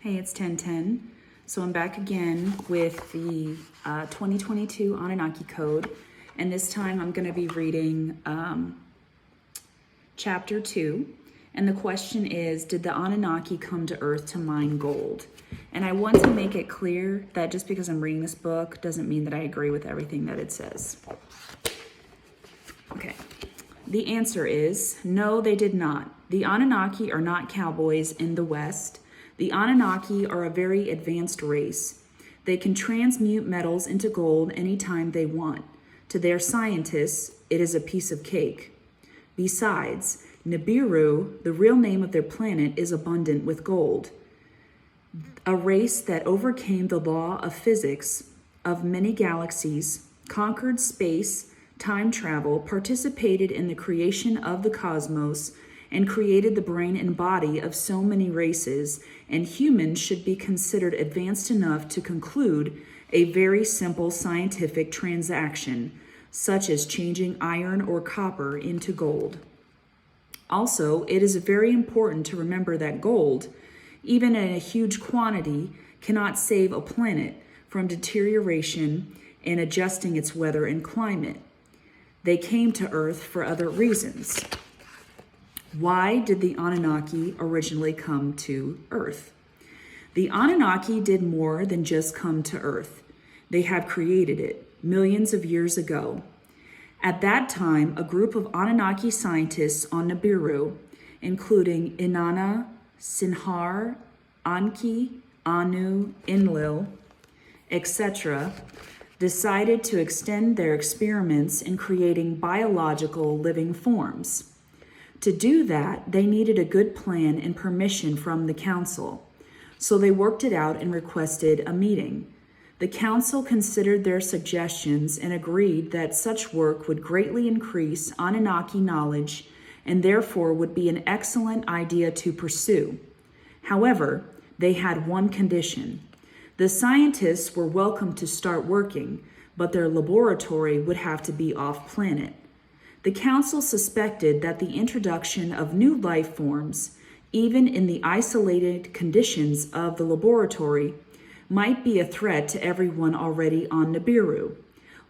Hey, it's 1010. So I'm back again with the 2022 Anunnaki Code, and this time I'm going to be reading Chapter 2, and the question is, did the Anunnaki come to Earth to mine gold? And I want to make it clear that just because I'm reading this book doesn't mean that I agree with everything that it says. Okay, the answer is, no, they did not. The Anunnaki are not cowboys in the West. The Anunnaki are a very advanced race. They can transmute metals into gold anytime they want. To their scientists, it is a piece of cake. Besides, Nibiru, the real name of their planet, is abundant with gold. A race that overcame the law of physics of many galaxies, conquered space, time travel, participated in the creation of the cosmos, and created the brain and body of so many races, and humans should be considered advanced enough to conclude a very simple scientific transaction, such as changing iron or copper into gold. Also, it is very important to remember that gold, even in a huge quantity, cannot save a planet from deterioration and adjusting its weather and climate. They came to Earth for other reasons. Why did the Anunnaki originally come to Earth? The Anunnaki did more than just come to Earth. They have created it millions of years ago. At that time, a group of Anunnaki scientists on Nibiru, including Inanna, Sinhar, Anki, Anu, Enlil, etc., decided to extend their experiments in creating biological living forms. To do that, they needed a good plan and permission from the council. So they worked it out and requested a meeting. The council considered their suggestions and agreed that such work would greatly increase Anunnaki knowledge and therefore would be an excellent idea to pursue. However, they had one condition. The scientists were welcome to start working, but their laboratory would have to be off-planet. The council suspected that the introduction of new life forms, even in the isolated conditions of the laboratory, might be a threat to everyone already on Nibiru.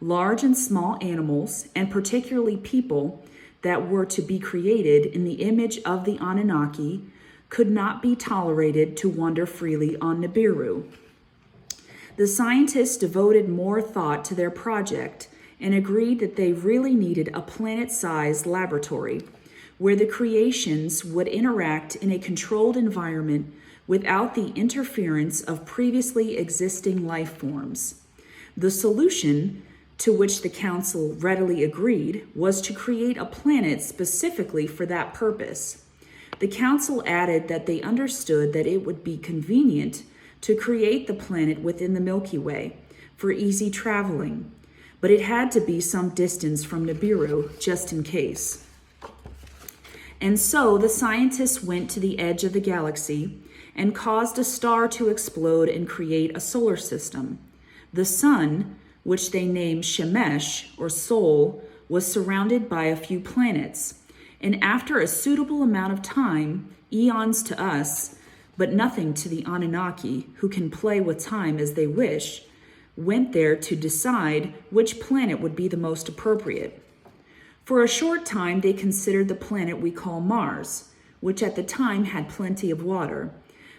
Large and small animals, and particularly people that were to be created in the image of the Anunnaki, could not be tolerated to wander freely on Nibiru. The scientists devoted more thought to their project and agreed that they really needed a planet-sized laboratory where the creations would interact in a controlled environment without the interference of previously existing life forms. The solution, to which the council readily agreed, was to create a planet specifically for that purpose. The council added that they understood that it would be convenient to create the planet within the Milky Way for easy traveling, but it had to be some distance from Nibiru, just in case. And so the scientists went to the edge of the galaxy and caused a star to explode and create a solar system. The sun, which they named Shemesh, or Sol, was surrounded by a few planets, and after a suitable amount of time, eons to us, but nothing to the Anunnaki, who can play with time as they wish, went there to decide which planet would be the most appropriate. For a short time, they considered the planet we call Mars, which at the time had plenty of water,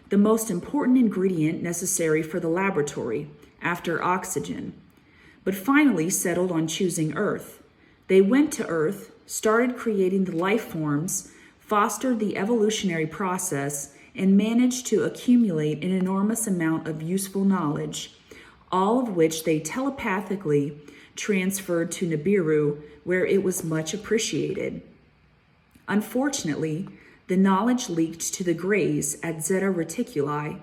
the most important ingredient necessary for the laboratory, after oxygen, but finally settled on choosing Earth. They went to Earth, started creating the life forms, fostered the evolutionary process, and managed to accumulate an enormous amount of useful knowledge, all of which they telepathically transferred to Nibiru, where it was much appreciated. Unfortunately, the knowledge leaked to the Greys at Zeta Reticuli,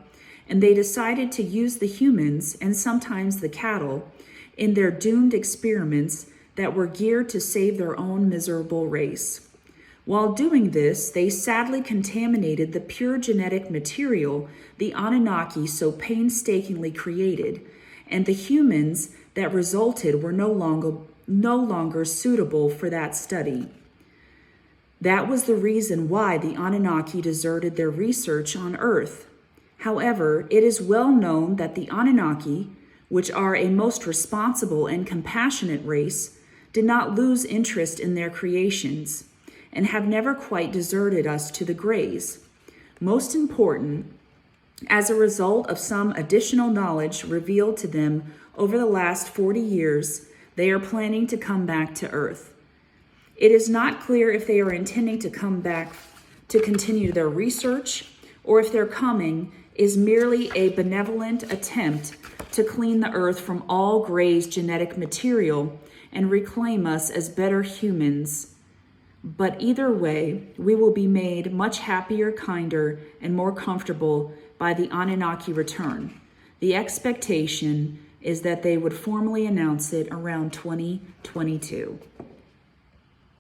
and they decided to use the humans, and sometimes the cattle, in their doomed experiments that were geared to save their own miserable race. While doing this, they sadly contaminated the pure genetic material the Anunnaki so painstakingly created, and the humans that resulted were no longer suitable for that study. That was the reason why the Anunnaki deserted their research on Earth. However, it is well known that the Anunnaki, which are a most responsible and compassionate race, did not lose interest in their creations and have never quite deserted us to the Greys. Most important, as a result of some additional knowledge revealed to them over the last 40 years, they are planning to come back to Earth. It is not clear if they are intending to come back to continue their research or if their coming is merely a benevolent attempt to clean the Earth from all Grey's genetic material and reclaim us as better humans. But either way, we will be made much happier, kinder, and more comfortable by the Anunnaki return. The expectation is that they would formally announce it around 2022.